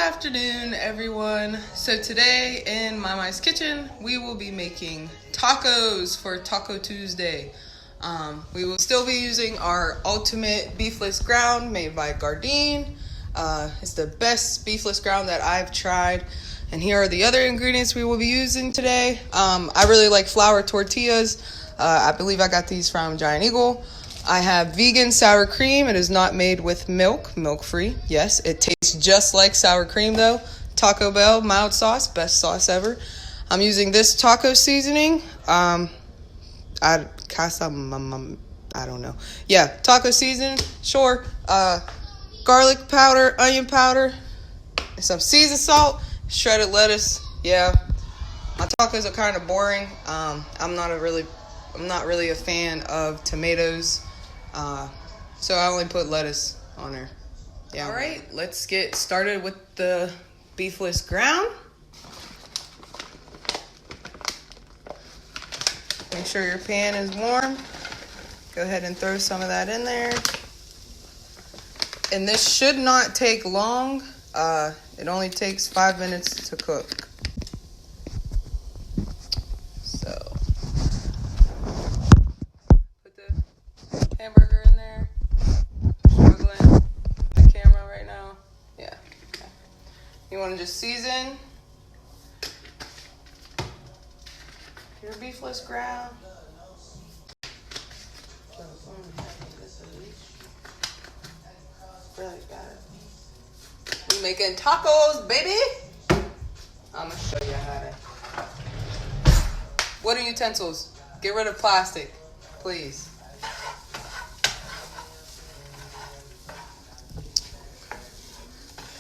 afternoon, everyone. So today in Mama's Kitchen, we will be making tacos for Taco Tuesday. We will still be using our ultimate beefless ground made by Gardein. It's the best beefless ground that I've tried. And here are the other ingredients we will be using today. I really like flour tortillas. I believe I got these from Giant Eagle. I have vegan sour cream. It is not made with milk-free. Yes, it tastes just like sour cream though. Taco Bell mild sauce, best sauce ever. I'm using this taco seasoning. I don't know. Yeah, taco seasoning, sure. Garlic powder, onion powder, some seasoned salt, shredded lettuce. Yeah, my tacos are kind of boring. I'm not really a fan of tomatoes. So I only put lettuce on there. Yeah. All right, let's get started with the beefless ground. Make sure your pan is warm. Go ahead and throw some of that in there. And this should not take long. It only takes 5 minutes to cook. So put the hamburger in there. Struggling with the camera right now. Yeah. Okay. You want to just season your beefless ground. Really got it. We making tacos, baby. I'm gonna show you how to. What are utensils? Get rid of plastic, please.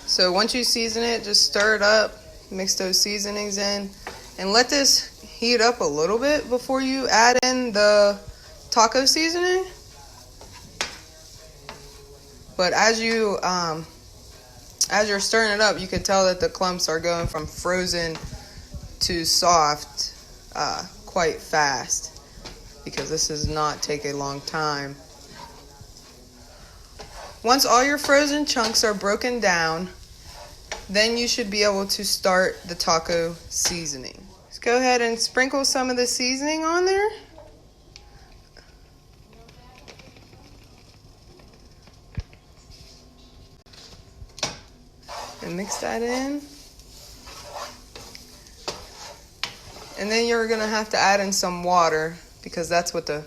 So once you season it, just stir it up, mix those seasonings in, and let this heat up a little bit before you add in the taco seasoning. But as you're stirring it up, you can tell that the clumps are going from frozen to soft quite fast, because this does not take a long time. Once all your frozen chunks are broken down, then you should be able to start the taco seasoning. Just go ahead and sprinkle some of the seasoning on there. And mix that in. And then you're going to have to add in some water, because that's what the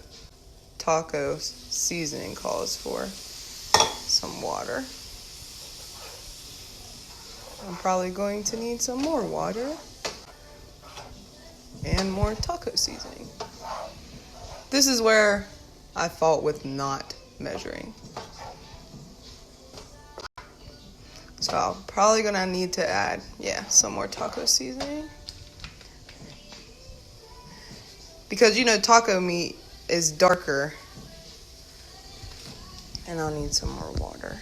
taco seasoning calls for. Some water. I'm probably going to need some more water. And more taco seasoning. This is where I fault with not measuring. So I'm probably gonna need to add, some more taco seasoning. Because taco meat is darker. And I'll need some more water.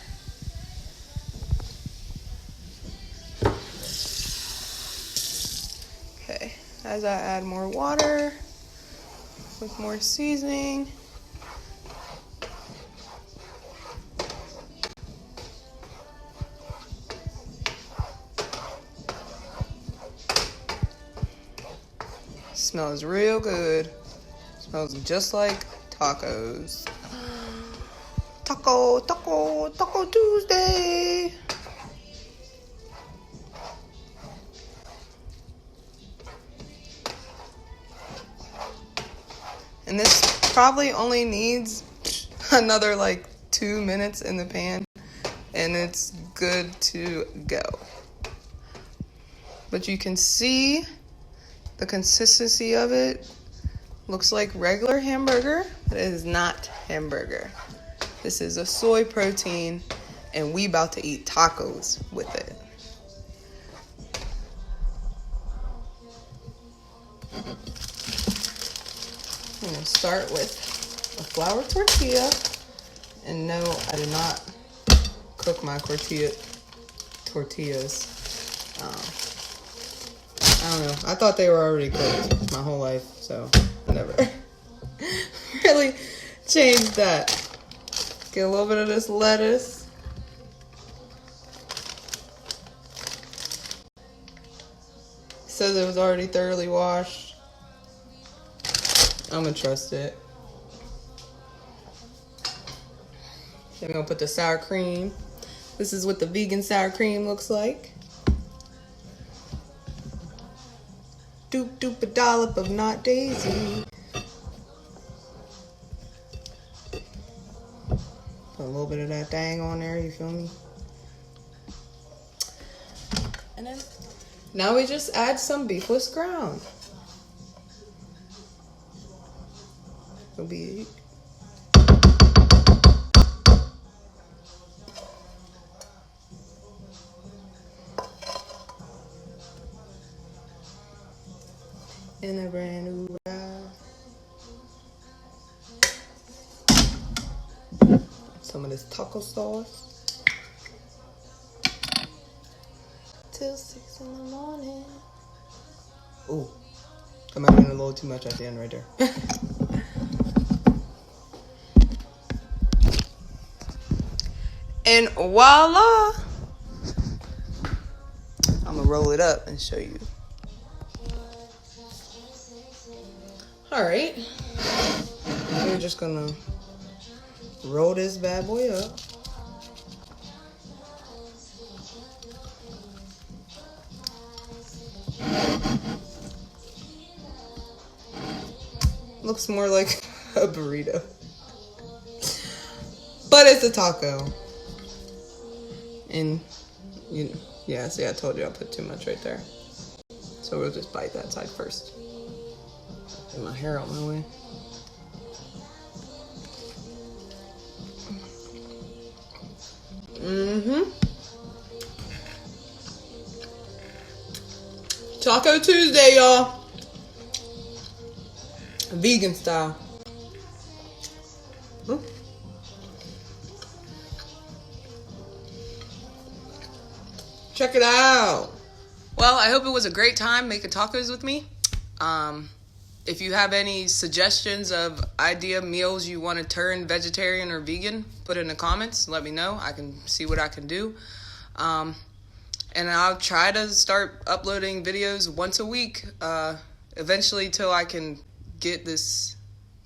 Okay, as I add more water with more seasoning, smells real good. Smells just like tacos. Taco Tuesday. And this probably only needs another 2 minutes in the pan, and it's good to go. But you can see the consistency of it. Looks like regular hamburger, but it is not hamburger. This is a soy protein, and we about to eat tacos with it. I'm going to start with a flour tortilla. And no, I did not cook my tortillas. I don't know. I thought they were already cooked my whole life, so never really changed that. Get a little bit of this lettuce. says it was already thoroughly washed. I'm gonna trust it. Then we're gonna put the sour cream. This is what the vegan sour cream looks like. Doop doop a dollop of Not Daisy. Put a little bit of that thing on there, you feel me? And then now we just add some beefless ground. It'll be in a brand new ride. Some of this taco sauce. Till 6 in the morning. Ooh, that might have been a little too much at the end right there. And voila! I'm gonna roll it up and show you. Alright. We're just gonna roll this bad boy up. Looks more like a burrito. But it's a taco. And yeah, see, I told you I put too much right there. So we'll just bite that side first. Get my hair out my way. Taco Tuesday, y'all. Vegan style. Ooh. Check it out. Well, I hope it was a great time making tacos with me. If you have any suggestions of idea meals you want to turn vegetarian or vegan, put it in the comments. Let me know. I can see what I can do. And I'll try to start uploading videos once a week, eventually till I can get this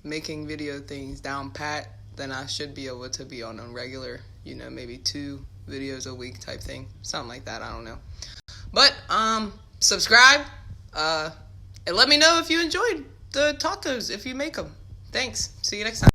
making video things down pat. Then I should be able to be on a regular, maybe 2 videos a week type thing. Something like that, I don't know. But, subscribe, and let me know if you enjoyed the tacos, if you make them. Thanks. See you next time.